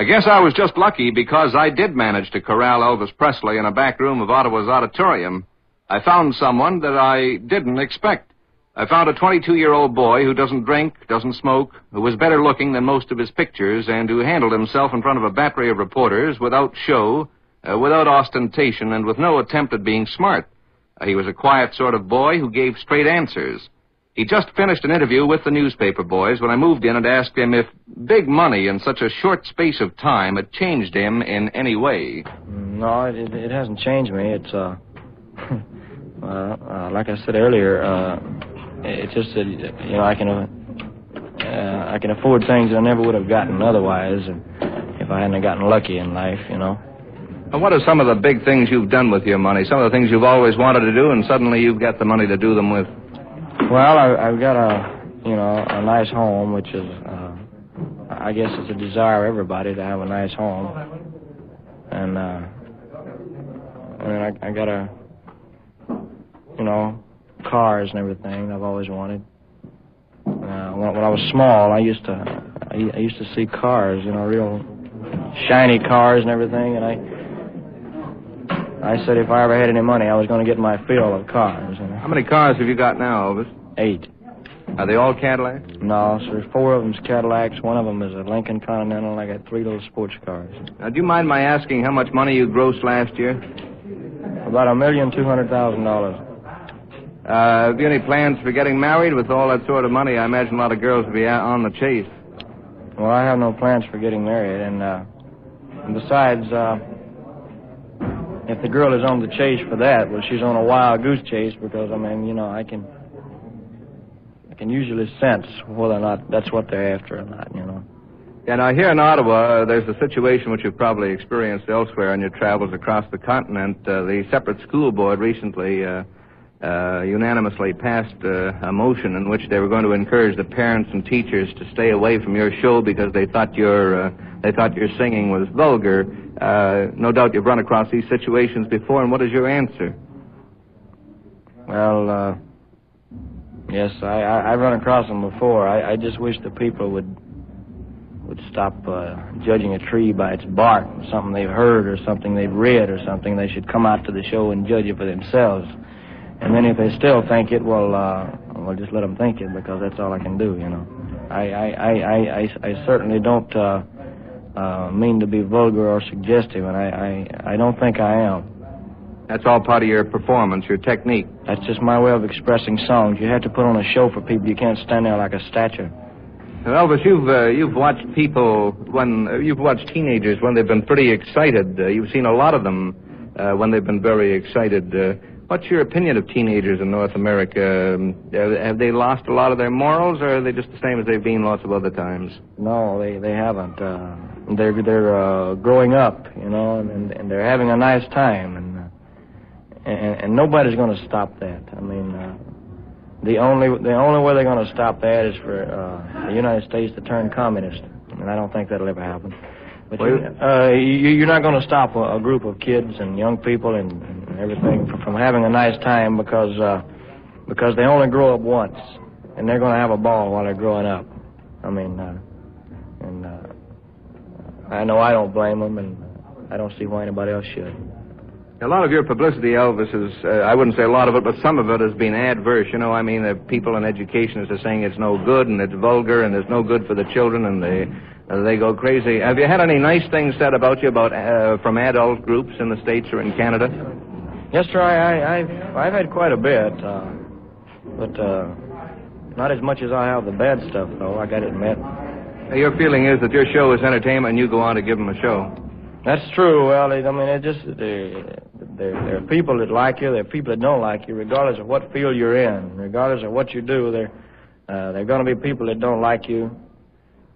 I guess I was just lucky because I did manage to corral Elvis Presley in a back room of Ottawa's auditorium. I found someone that I didn't expect. I found a 22-year-old boy who doesn't drink, doesn't smoke, who was better looking than most of his pictures, and who handled himself in front of a battery of reporters without show, without ostentation, and with no attempt at being smart. He was a quiet sort of boy who gave straight answers. He just finished an interview with the newspaper boys when I moved in and asked him if big money in such a short space of time had changed him in any way. No, it hasn't changed me. It's, like I said earlier, it's just that, you know, I can afford things that I never would have gotten otherwise if I hadn't gotten lucky in life, you know. And what are some of the big things you've done with your money? Some of the things you've always wanted to do and suddenly you've got the money to do them with? Well, I've got a nice home, which is, I guess it's a desire of everybody to have a nice home. And, I got cars and everything I've always wanted. When I was small, I used to see cars, real shiny cars and everything, and I said if I ever had any money, I was going to get my fill of cars. How many cars have you got now, Elvis? 8. Are they all Cadillacs? No, so there's 4 of them's Cadillacs. One of them is a Lincoln Continental, and I got 3 little sports cars. Now, do you mind my asking how much money you grossed last year? About $1,200,000. Have you any plans for getting married with all that sort of money? I imagine a lot of girls would be out on the chase. Well, I have no plans for getting married, and besides, if the girl is on the chase for that, well, she's on a wild goose chase because, I can usually sense whether or not that's what they're after or not, Yeah, now here in Ottawa, there's a situation which you've probably experienced elsewhere in your travels across the continent. The separate school board recently unanimously passed a motion in which they were going to encourage the parents and teachers to stay away from your show because they thought your singing was vulgar. No doubt you've run across these situations before, and what is your answer? Well, yes, I've run across them before. I just wish the people would stop judging a tree by its bark, something they've heard or something they've read or something. They should come out to the show and judge it for themselves. And then if they still think it, well, just let them think it because that's all I can do, I certainly don't mean to be vulgar or suggestive, and I don't think I am. That's all part of your performance, your technique. That's just my way of expressing songs. You have to put on a show for people. You can't stand there like a statue. Now, Elvis, you've watched you've watched teenagers when they've been pretty excited. You've seen a lot of them when they've been very excited. What's your opinion of teenagers in North America? Have they lost a lot of their morals, or are they just the same as they've been lots of other times? No, they haven't. They're growing up, and they're having a nice time, and nobody's going to stop that. The only way they're going to stop that is for the United States to turn communist, and I don't think that'll ever happen. But you're not going to stop a group of kids and young people and everything from having a nice time because they only grow up once, and they're going to have a ball while they're growing up. I know I don't blame them, and I don't see why anybody else should. A lot of your publicity, Elvis, is, I wouldn't say a lot of it, but some of it has been adverse. The people in education are saying it's no good and it's vulgar and it's no good for the children, and they go crazy. Have you had any nice things said about you from adult groups in the States or in Canada? Yes, sir, I've had quite a bit, but not as much as I have the bad stuff, though, I gotta admit. Your feeling is that your show is entertainment and you go on to give them a show. That's true. Well, there are people that like you, there are people that don't like you, regardless of what field you're in, regardless of what you do. There are going to be people that don't like you.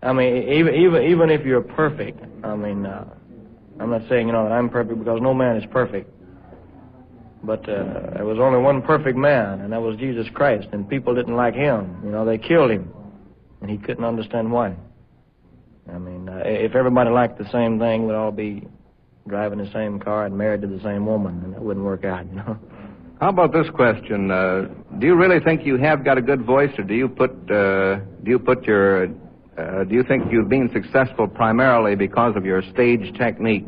Even if you're perfect. I'm not saying that I'm perfect because no man is perfect. But there was only one perfect man, and that was Jesus Christ. And people didn't like him. They killed him, and he couldn't understand why. If everybody liked the same thing, we'd all be driving the same car and married to the same woman, and that wouldn't work out, How about this question? Do you really think you have got a good voice, or do you put your Do you think you've been successful primarily because of your stage technique?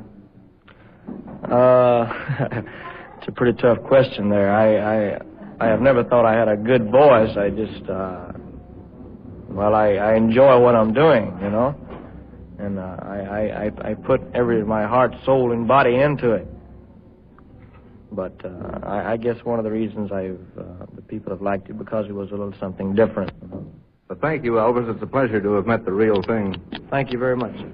It's a pretty tough question there. I have never thought I had a good voice. I just, I enjoy what I'm doing, you know, and I put my heart, soul, and body into it. But I guess one of the reasons the people have liked it because it was a little something different. You know? Well, thank you, Elvis. It's a pleasure to have met the real thing. Thank you very much, sir.